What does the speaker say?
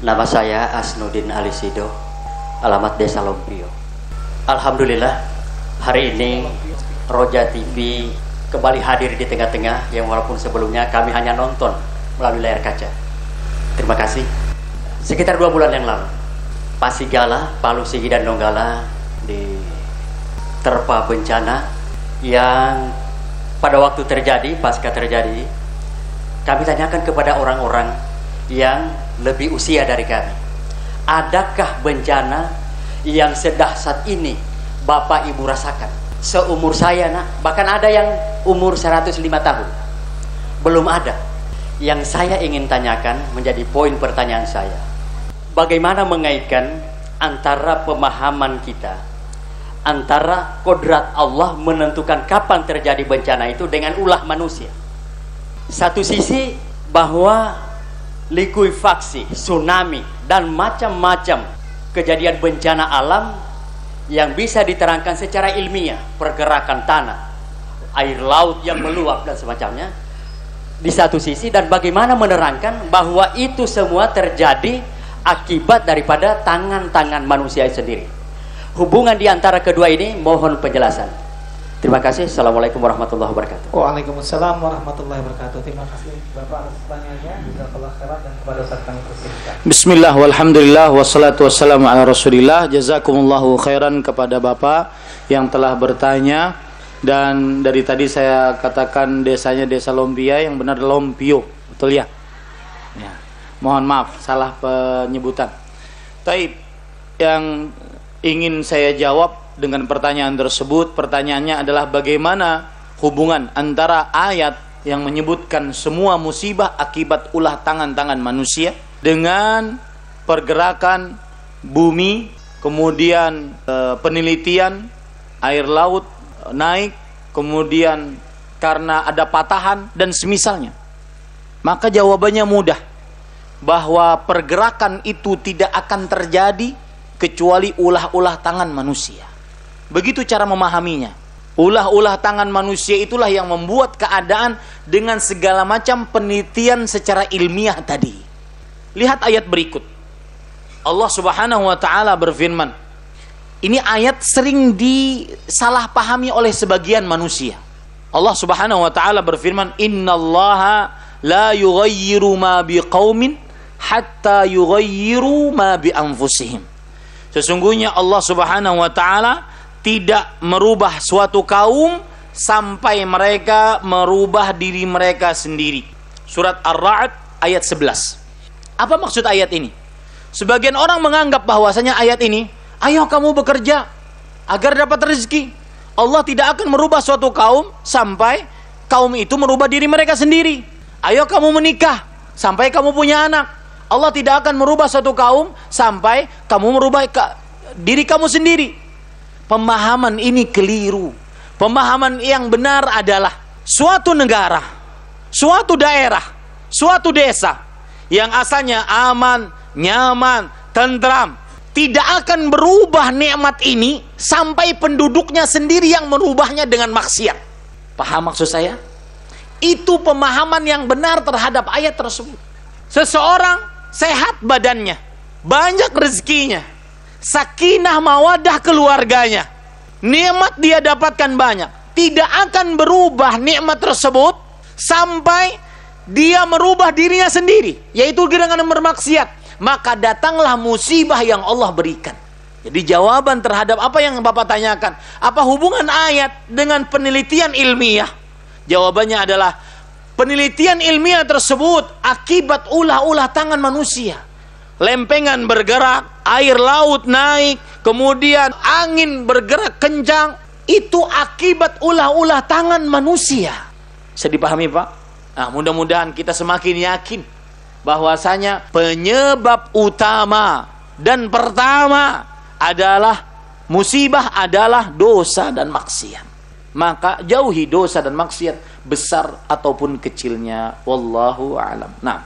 Nama saya Asnudin Alisido, alamat Desa Lompio. Alhamdulillah, hari ini Roja TV kembali hadir di tengah-tengah yang walaupun sebelumnya kami hanya nonton melalui layar kaca. Terima kasih. Sekitar 2 bulan yang lalu, Pasigala, Palu, Sigi, dan Donggala diterpa bencana yang pada waktu terjadi, pasca terjadi, kami tanyakan kepada orang-orang yang lebih usia dari kami, adakah bencana yang sedahsyat ini Bapak Ibu rasakan? Seumur saya nak, bahkan ada yang umur 105 tahun, belum ada. Yang saya ingin tanyakan menjadi poin pertanyaan saya, bagaimana mengaitkan antara pemahaman kita, antara kodrat Allah menentukan kapan terjadi bencana itu dengan ulah manusia. Satu sisi bahwa likuifaksi, tsunami, dan macam-macam kejadian bencana alam yang bisa diterangkan secara ilmiah, pergerakan tanah, air laut yang meluap dan semacamnya di satu sisi, dan bagaimana menerangkan bahwa itu semua terjadi akibat daripada tangan-tangan manusia sendiri. Hubungan di antara kedua ini mohon penjelasan. Terima kasih. Assalamualaikum warahmatullahi wabarakatuh. Waalaikumsalam warahmatullahi wabarakatuh. Terima kasih Bapak atas pertanyaannya. Jazakallah khairan dan kepada Ustaz kami persilahkan. Bismillah walhamdulillah wassalatu wassalamu ala Rasulillah. Jazakumullahu khairan kepada Bapak yang telah bertanya. Dan dari tadi saya katakan desanya Desa Lompia, yang benar Lompio, betul ya? Ya. Mohon maaf salah penyebutan. Taib, yang ingin saya jawab dengan pertanyaan tersebut, pertanyaannya adalah bagaimana hubungan antara ayat yang menyebutkan semua musibah akibat ulah tangan-tangan manusia dengan pergerakan bumi, kemudian penelitian air laut naik, kemudian karena ada patahan dan semisalnya. Maka jawabannya mudah, bahwa pergerakan itu tidak akan terjadi kecuali ulah-ulah tangan manusia. Begitu cara memahaminya. Ulah-ulah tangan manusia itulah yang membuat keadaan dengan segala macam penelitian secara ilmiah tadi. Lihat ayat berikut. Allah Subhanahu wa taala berfirman. Ini ayat sering disalahpahami oleh sebagian manusia. Allah Subhanahu wa taala berfirman, "Innallaha la yughayyiru ma biqaumin hatta yughayyiru ma bi anfusihim." Sesungguhnya Allah Subhanahu wa taala tidak merubah suatu kaum sampai mereka merubah diri mereka sendiri. Surat Ar-Ra'd ayat 11. Apa maksud ayat ini? Sebagian orang menganggap bahwasanya ayat ini, ayo kamu bekerja agar dapat rezeki. Allah tidak akan merubah suatu kaum sampai kaum itu merubah diri mereka sendiri. Ayo kamu menikah sampai kamu punya anak. Allah tidak akan merubah suatu kaum sampai kamu merubah diri kamu sendiri. Pemahaman ini keliru. Pemahaman yang benar adalah suatu negara, suatu daerah, suatu desa yang asalnya aman, nyaman, tentram, tidak akan berubah nikmat ini sampai penduduknya sendiri yang merubahnya dengan maksiat. Paham maksud saya? Itu pemahaman yang benar terhadap ayat tersebut. Seseorang sehat badannya, banyak rezekinya, sakinah mawadah keluarganya, nikmat dia dapatkan banyak, tidak akan berubah nikmat tersebut sampai dia merubah dirinya sendiri, yaitu dengan bermaksiat. Maka datanglah musibah yang Allah berikan. Jadi jawaban terhadap apa yang Bapak tanyakan, apa hubungan ayat dengan penelitian ilmiah? Jawabannya adalah penelitian ilmiah tersebut akibat ulah-ulah tangan manusia. Lempengan bergerak, air laut naik, kemudian angin bergerak kencang, itu akibat ulah-ulah tangan manusia. Bisa dipahami Pak? Nah, mudah-mudahan kita semakin yakin bahwasanya penyebab utama dan pertama adalah musibah adalah dosa dan maksiat. Maka jauhi dosa dan maksiat besar ataupun kecilnya. Wallahu a'lam. Nah,